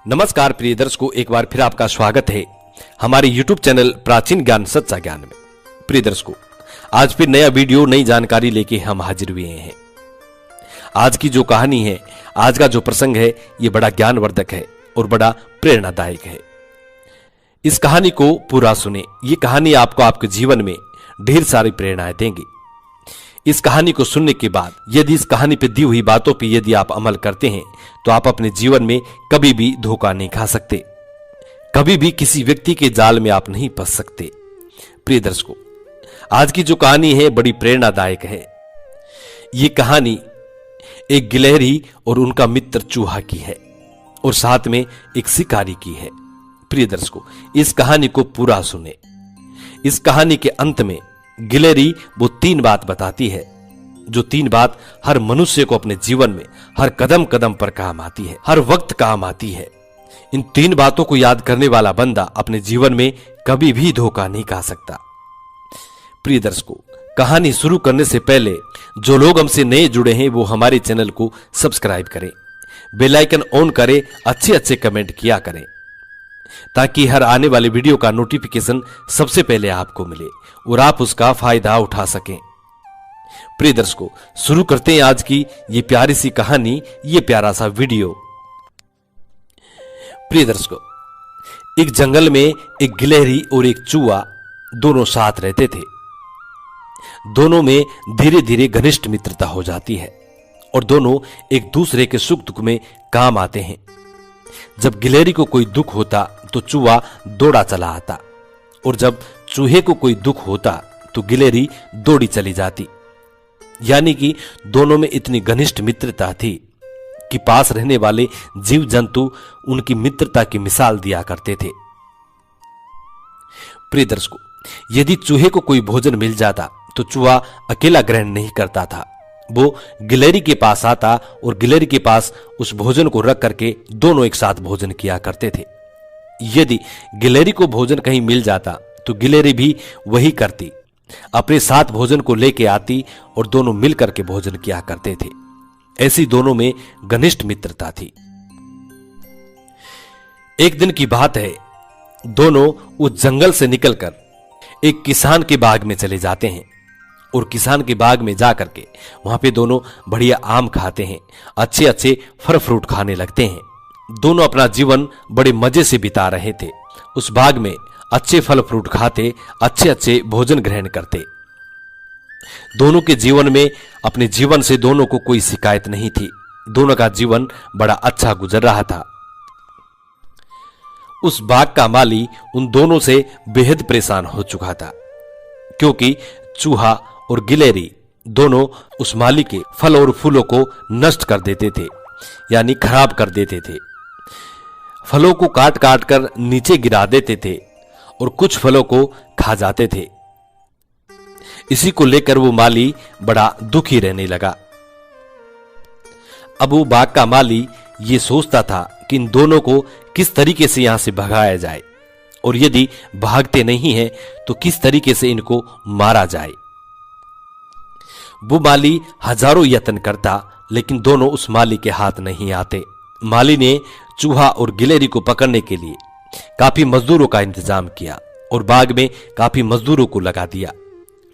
नमस्कार प्रिय दर्शकों, एक बार फिर आपका स्वागत है हमारे YouTube चैनल प्राचीन ज्ञान सच्चा ज्ञान में। प्रिय दर्शकों, आज फिर नया वीडियो, नई जानकारी लेके हम हाजिर हुए हैं। आज की जो कहानी है, आज का जो प्रसंग है, ये बड़ा ज्ञानवर्धक है और बड़ा प्रेरणादायक है। इस कहानी को पूरा सुने। ये कहानी आपको आपके जीवन में ढेर सारी प्रेरणाएं देंगी। इस कहानी को सुनने के बाद यदि इस कहानी पे दी हुई बातों पे यदि आप अमल करते हैं तो आप अपने जीवन में कभी भी धोखा नहीं खा सकते, कभी भी किसी व्यक्ति के जाल में आप नहीं फंस सकते। प्रिय दर्शकों, आज की जो कहानी है बड़ी प्रेरणादायक है। ये कहानी एक गिलहरी और उनका मित्र चूहा की है और साथ में एक शिकारी की है। प्रिय दर्शकों, इस कहानी को पूरा सुने। इस कहानी के अंत में गिलहरी वो 3 बात बताती है, जो 3 बात हर मनुष्य को अपने जीवन में हर कदम कदम पर काम आती है, हर वक्त काम आती है। इन 3 बातों को याद करने वाला बंदा अपने जीवन में कभी भी धोखा नहीं खा सकता। प्रिय दर्शकों, कहानी शुरू करने से पहले जो लोग हमसे नए जुड़े हैं वो हमारे चैनल को सब्सक्राइब करें, बेल आइकन ऑन करें, अच्छे कमेंट किया करें ताकि हर आने वाले वीडियो का नोटिफिकेशन सबसे पहले आपको मिले और आप उसका फायदा उठा सकें। प्रिय दर्शकों, शुरू करते हैं आज की ये प्यारी सी कहानी, ये प्यारा सा वीडियो। प्रिय दर्शकों, एक जंगल में एक गिलहरी और एक चूहा दोनों साथ रहते थे। दोनों में धीरे धीरे घनिष्ठ मित्रता हो जाती है और दोनों एक दूसरे के सुख दुख में काम आते हैं। जब गिलहरी को कोई दुख होता तो चूहा दौड़ा चला आता और जब चूहे को कोई दुख होता तो गिलहरी दौड़ी चली जाती। यानी कि दोनों में इतनी घनिष्ठ मित्रता थी कि पास रहने वाले जीव जंतु उनकी मित्रता की मिसाल दिया करते थे। प्रिय दर्शकों, यदि चूहे को कोई भोजन मिल जाता तो चूहा अकेला ग्रहण नहीं करता था, वो गिलहरी के पास आता और गिलहरी के पास उस भोजन को रख करके दोनों एक साथ भोजन किया करते थे। यदि गिलहरी को भोजन कहीं मिल जाता तो गिलहरी भी वही करती, अपने साथ भोजन को लेके आती और दोनों मिलकर के भोजन किया करते थे। ऐसी दोनों में घनिष्ठ मित्रता थी। एक दिन की बात है, दोनों उस जंगल से निकलकर एक किसान के बाग में चले जाते हैं और किसान के बाग में जाकर के वहां पे दोनों बढ़िया आम खाते हैं, अच्छे फल फ्रूट खाने लगते हैं। दोनों अपना जीवन बड़े मजे से बिता रहे थे। उस बाग में अच्छे फल फ्रूट खाते, अच्छे भोजन ग्रहण करते। दोनों के जीवन में, अपने जीवन से दोनों को कोई शिकायत नहीं थी। दोनों का जीवन बड़ा अच्छा गुजर रहा था। उस बाग का माली उन दोनों से बेहद परेशान हो चुका था, क्योंकि चूहा और गिलहरी दोनों उस माली के फल और फूलों को नष्ट कर देते थे, यानी खराब कर देते थे। फलों को काट काट कर नीचे गिरा देते थे और कुछ फलों को खा जाते थे। इसी को लेकर वो माली बड़ा दुखी रहने लगा। अब वो बाग का माली ये सोचता था कि इन दोनों को किस तरीके से यहां से भगाया जाए और यदि भागते नहीं हैं तो किस तरीके से इनको मारा जाए। वो माली हजारों यत्न करता, लेकिन दोनों उस माली के हाथ नहीं आते। माली ने चूहा और गिलहरी को पकड़ने के लिए काफी मजदूरों का इंतजाम किया और बाग में काफी मजदूरों को लगा दिया,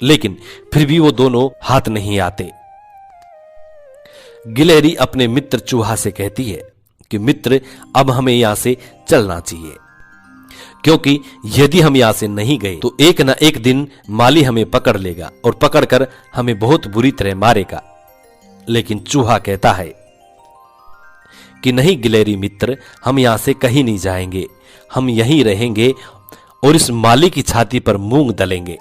लेकिन फिर भी वो दोनों हाथ नहीं आते। गिलहरी अपने मित्र चूहा से कहती है कि मित्र, अब हमें यहां से चलना चाहिए, क्योंकि यदि हम यहां से नहीं गए तो एक न एक दिन माली हमें पकड़ लेगा और पकड़कर हमें बहुत बुरी तरह मारेगा। लेकिन चूहा कहता है कि नहीं गिलहरी मित्र, हम यहां से कहीं नहीं जाएंगे, हम यहीं रहेंगे और इस माली की छाती पर मूंग दलेंगे।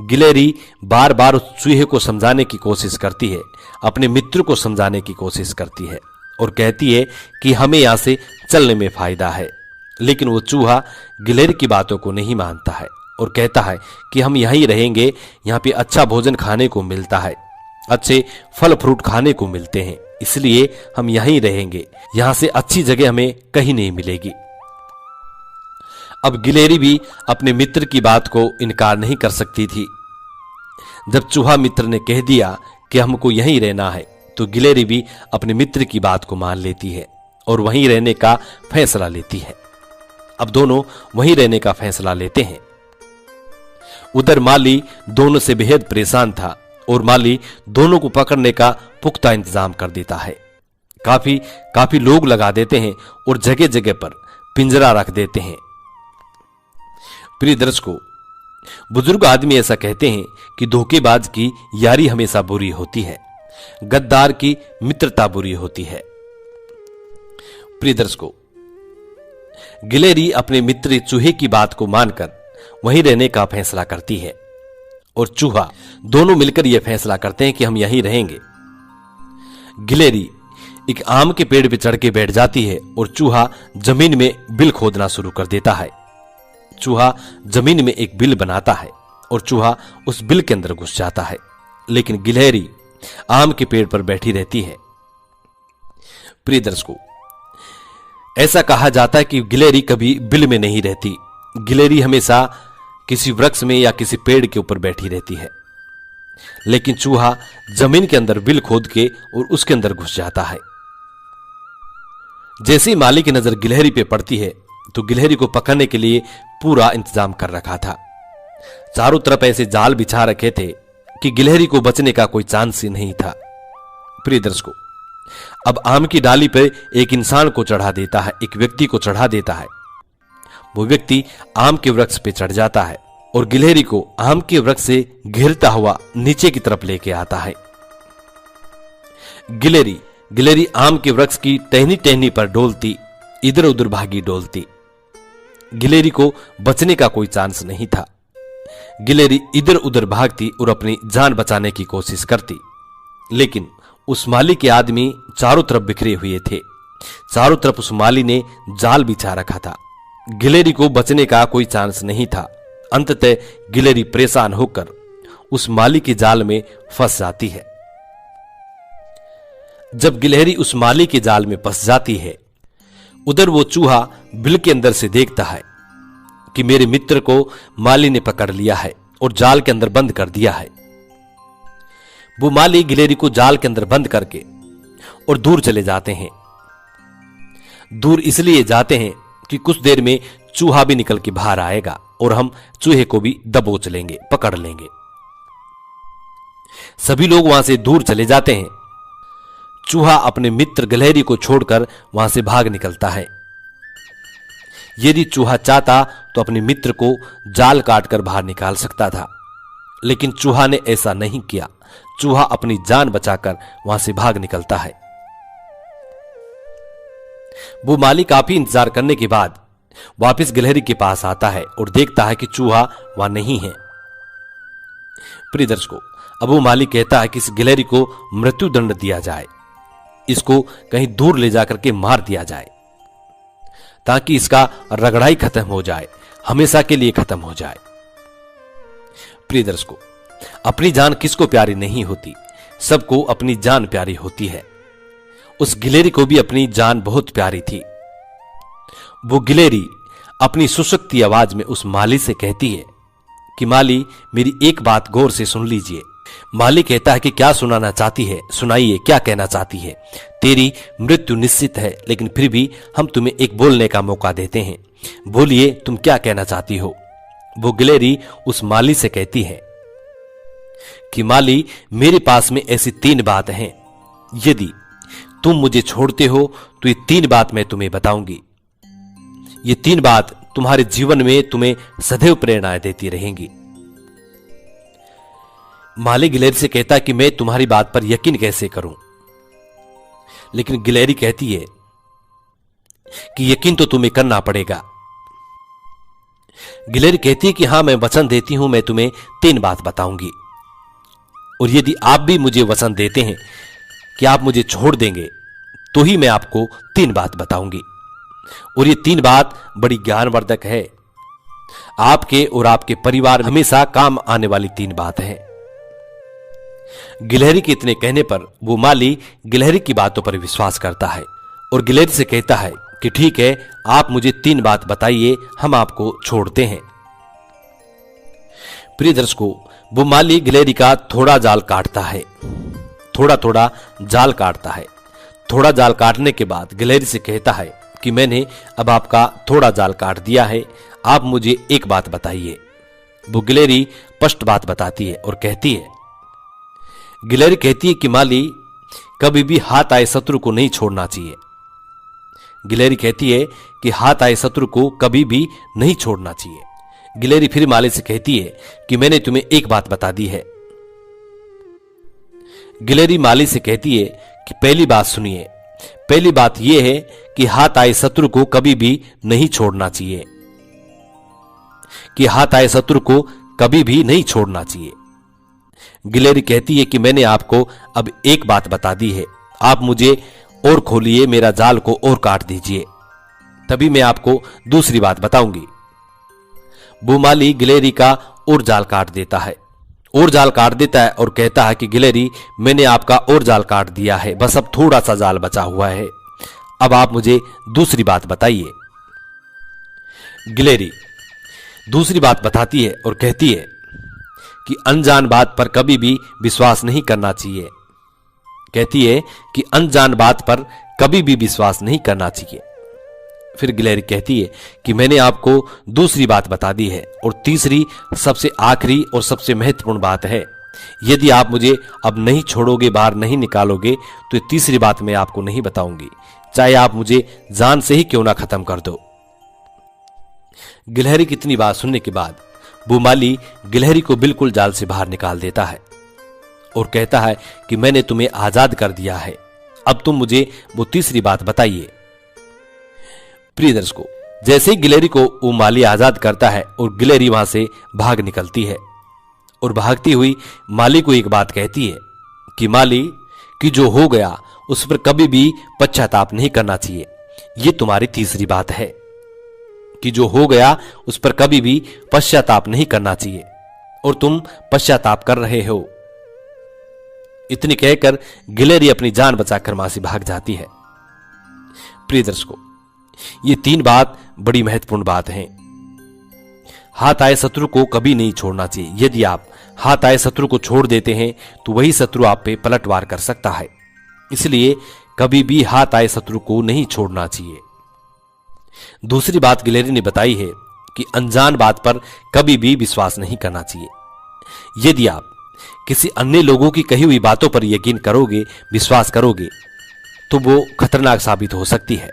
गिलहरी बार बार उस चूहे को समझाने की कोशिश करती है, अपने मित्र को समझाने की कोशिश करती है और कहती है कि हमें यहां से चलने में फायदा है। लेकिन वो चूहा गिलहरी की बातों को नहीं मानता है और कहता है कि हम यहीं रहेंगे, यहाँ पे अच्छा भोजन खाने को मिलता है, अच्छे फल फ्रूट खाने को मिलते हैं, इसलिए हम यहीं रहेंगे, यहां से अच्छी जगह हमें कहीं नहीं मिलेगी। अब गिलहरी भी अपने मित्र की बात को इनकार नहीं कर सकती थी। जब चूहा मित्र ने कह दिया कि हमको यहीं रहना है तो गिलहरी भी अपने मित्र की बात को मान लेती है और वहीं रहने का फैसला लेती है। अब दोनों वहीं रहने का फैसला लेते हैं। उधर माली दोनों से बेहद परेशान था और माली दोनों को पकड़ने का पुख्ता इंतजाम कर देता है। काफी लोग लगा देते हैं और जगह जगह पर पिंजरा रख देते हैं। प्रिय दर्शकों, बुजुर्ग आदमी ऐसा कहते हैं कि धोखेबाज की यारी हमेशा बुरी होती है, गद्दार की मित्रता बुरी होती है। प्रिय दर्शकों, गिलहरी अपने मित्र चूहे की बात को मानकर वहीं रहने का फैसला करती है और चूहा दोनों मिलकर यह फैसला करते हैं कि हम यहीं रहेंगे। गिलहरी एक आम के पेड़ पर चढ़ के बैठ जाती है और चूहा जमीन में बिल खोदना शुरू कर देता है। चूहा जमीन में एक बिल बनाता है और चूहा उस बिल के अंदर घुस जाता है, लेकिन गिलहरी आम के पेड़ पर बैठी रहती है। प्रिय दर्शकों, ऐसा कहा जाता है कि गिलहरी कभी बिल में नहीं रहती, गिलहरी हमेशा किसी वृक्ष में या किसी पेड़ के ऊपर बैठी रहती है। लेकिन चूहा जमीन के अंदर बिल खोद के और उसके अंदर घुस जाता है। जैसे ही माली की नजर गिलहरी पे पड़ती है तो गिलहरी को पकड़ने के लिए पूरा इंतजाम कर रखा था। चारों तरफ ऐसे जाल बिछा रखे थे कि गिलहरी को बचने का कोई चांस ही नहीं था। प्रिय दर्शकों, अब आम की डाली पर एक इंसान को चढ़ा देता है, एक व्यक्ति को चढ़ा देता है। वो व्यक्ति आम के वृक्ष पे चढ़ जाता है और गिलहरी को आम के वृक्ष से घिरता हुआ नीचे की तरफ लेके आता है। गिलहरी आम के वृक्ष की टहनी टहनी पर डोलती, इधर उधर भागी डोलती। गिलहरी को बचने का कोई चांस नहीं था। गिलहरी इधर उधर भागती और अपनी जान बचाने की कोशिश करती, लेकिन उस माली के आदमी चारों तरफ बिखरे हुए थे। चारों तरफ उस माली ने जाल बिछा रखा था। गिलहरी को बचने का कोई चांस नहीं था। अंततः गिलहरी परेशान होकर उस माली के जाल में फंस जाती है। जब गिलहरी उस माली के जाल में फंस जाती है, उधर वो चूहा बिल के अंदर से देखता है कि मेरे मित्र को माली ने पकड़ लिया है और जाल के अंदर बंद कर दिया है। वो माली गिलहरी को जाल के अंदर बंद करके और दूर चले जाते हैं। दूर इसलिए जाते हैं कि कुछ देर में चूहा भी निकल के बाहर आएगा और हम चूहे को भी दबोच लेंगे, पकड़ लेंगे। सभी लोग वहां से दूर चले जाते हैं। चूहा अपने मित्र गिलहरी को छोड़कर वहां से भाग निकलता है। यदि चूहा चाहता तो अपने मित्र को जाल काटकर बाहर निकाल सकता था, लेकिन चूहा ने ऐसा नहीं किया। चूहा अपनी जान बचाकर वहां से भाग निकलता है। वो माली काफी इंतजार करने के बाद वापस गिलहरी के पास आता है और देखता है कि चूहा वहां नहीं है। प्रिय दर्शकों, अब वो माली कहता है कि इस गिलहरी को मृत्यु दंड दिया जाए, इसको कहीं दूर ले जाकर के मार दिया जाए ताकि इसका रगड़ाई खत्म हो जाए, हमेशा के लिए खत्म हो जाए। प्रिय दर्शकों, अपनी जान किसको प्यारी नहीं होती, सबको अपनी जान प्यारी होती है। उस गिलहरी को भी अपनी जान बहुत प्यारी थी। वो गिलहरी अपनी सुसुकती आवाज में उस माली से कहती है कि माली, मेरी एक बात गौर से सुन लीजिए। माली कहता है कि क्या सुनाना चाहती है, सुनाइए, क्या कहना चाहती है। तेरी मृत्यु निश्चित है, लेकिन फिर भी हम तुम्हें एक बोलने का मौका देते हैं। बोलिए, तुम क्या कहना चाहती हो। वो गिलहरी उस माली से कहती है कि माली, मेरे पास में ऐसी 3 बात हैं। यदि तुम मुझे छोड़ते हो तो ये 3 बात मैं तुम्हें बताऊंगी। ये 3 बात तुम्हारे जीवन में तुम्हें सदैव प्रेरणाएं देती रहेंगी। माली गिलहरी से कहता है कि मैं तुम्हारी बात पर यकीन कैसे करूं, लेकिन गिलहरी कहती है कि यकीन तो तुम्हें करना पड़ेगा। गिलहरी कहती है कि हां, मैं वचन देती हूं, मैं तुम्हें 3 बात बताऊंगी, और यदि आप भी मुझे वचन देते हैं कि आप मुझे छोड़ देंगे तो ही मैं आपको 3 बात बताऊंगी। और ये 3 बात बड़ी ज्ञानवर्धक है, आपके और आपके परिवार हमेशा काम आने वाली 3 बात है। गिलहरी के इतने कहने पर वो माली गिलहरी की बातों पर विश्वास करता है और गिलहरी से कहता है कि ठीक है, आप मुझे 3 बात बताइए, हम आपको छोड़ते हैं। प्रिय दर्शकों, वो माली गिलहरी का थोड़ा जाल काटता है, थोड़ा थोड़ा जाल काटता है। थोड़ा जाल काटने के बाद गिलहरी से कहता है कि मैंने अब आपका थोड़ा जाल काट दिया है, आप मुझे एक बात बताइए। वो गिलहरी स्पष्ट बात बताती है और कहती है, गिलहरी कहती है कि माली, कभी भी हाथ आए शत्रु को नहीं छोड़ना चाहिए। गिलहरी कहती है कि हाथ आए शत्रु को कभी भी नहीं छोड़ना चाहिए। गिलहरी फिर माली से कहती है कि मैंने तुम्हें एक बात बता दी है। गिलहरी माली से कहती है कि पहली बात सुनिए। पहली बात यह है कि हाथ आए शत्रु को कभी भी नहीं छोड़ना चाहिए, कि हाथ आए शत्रु को कभी भी नहीं छोड़ना चाहिए। गिलहरी कहती है कि मैंने आपको अब एक बात बता दी है, आप मुझे और खोलिए, मेरा जाल को और काट दीजिए, तभी मैं आपको दूसरी बात बताऊंगी। वो माली गिलहरी का और जाल काट देता है, और जाल काट देता है और कहता है कि गिलहरी, मैंने आपका और जाल काट दिया है, बस अब थोड़ा सा जाल बचा हुआ है, अब आप मुझे दूसरी बात बताइए। गिलहरी दूसरी बात बताती है और कहती है कि अनजान बात पर कभी भी विश्वास नहीं करना चाहिए। कहती है कि अनजान बात पर कभी भी विश्वास नहीं करना चाहिए। फिर गिलहरी कहती है कि मैंने आपको दूसरी बात बता दी है, और तीसरी सबसे आखिरी और सबसे महत्वपूर्ण बात है, यदि आप मुझे अब नहीं छोड़ोगे, बाहर नहीं निकालोगे, तो ये तीसरी बात मैं आपको नहीं बताऊंगी, चाहे आप मुझे जान से ही क्यों ना खत्म कर दो। गिलहरी की इतनी बात सुनने के बाद वो माली गिलहरी को बिल्कुल जाल से बाहर निकाल देता है और कहता है कि मैंने तुम्हें आजाद कर दिया है, अब तुम मुझे वो तीसरी बात बताइए। प्रिय दर्शकों, जैसे ही गिलहरी को वो माली आजाद करता है और गिलहरी वहां से भाग निकलती है, और भागती हुई माली को एक बात कहती है कि माली, कि जो हो गया उस पर कभी भी पश्चाताप नहीं करना चाहिए। ये तुम्हारी तीसरी बात है कि जो हो गया उस पर कभी भी पश्चाताप नहीं करना चाहिए, और तुम पश्चाताप कर रहे हो। इतनी कहकर गिलहरी अपनी जान बचाकर वहां से भाग जाती है। प्रिय दर्शकों, ये तीन बात बड़ी महत्वपूर्ण बात हैं। हाथ आए शत्रु को कभी नहीं छोड़ना चाहिए। यदि आप हाथ आए शत्रु को छोड़ देते हैं तो वही शत्रु आप पे पलटवार कर सकता है, इसलिए कभी भी हाथ आए शत्रु को नहीं छोड़ना चाहिए। दूसरी बात गिलहरी ने बताई है कि अनजान बात पर कभी भी विश्वास नहीं करना चाहिए। यदि आप किसी अन्य लोगों की कही हुई बातों पर यकीन करोगे, विश्वास करोगे, तो वो खतरनाक साबित हो सकती है।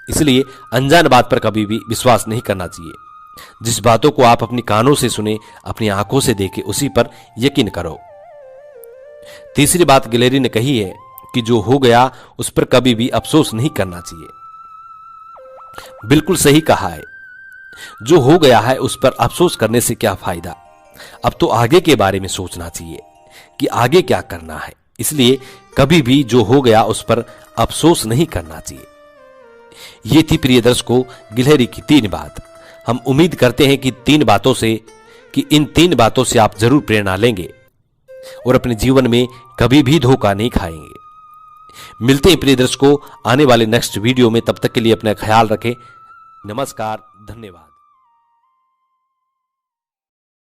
इसलिए अनजान बात पर कभी भी विश्वास नहीं करना चाहिए। जिस बातों को आप अपनी कानों से सुने, अपनी आंखों से देखे, उसी पर यकीन करो। तीसरी बात गिलहरी ने कही है कि जो हो गया उस पर कभी भी अफसोस नहीं करना चाहिए। बिल्कुल सही कहा है, जो हो गया है उस पर अफसोस करने से क्या फायदा। अब तो आगे के बारे में सोचना चाहिए कि आगे क्या करना है। इसलिए कभी भी जो हो गया उस पर अफसोस नहीं करना चाहिए। ये थी प्रिय दर्शकों गिलहरी की तीन बात। हम उम्मीद करते हैं कि इन तीन बातों से आप जरूर प्रेरणा लेंगे और अपने जीवन में कभी भी धोखा नहीं खाएंगे। मिलते हैं प्रिय दर्शकों आने वाले नेक्स्ट वीडियो में। तब तक के लिए अपना ख्याल रखें। नमस्कार, धन्यवाद।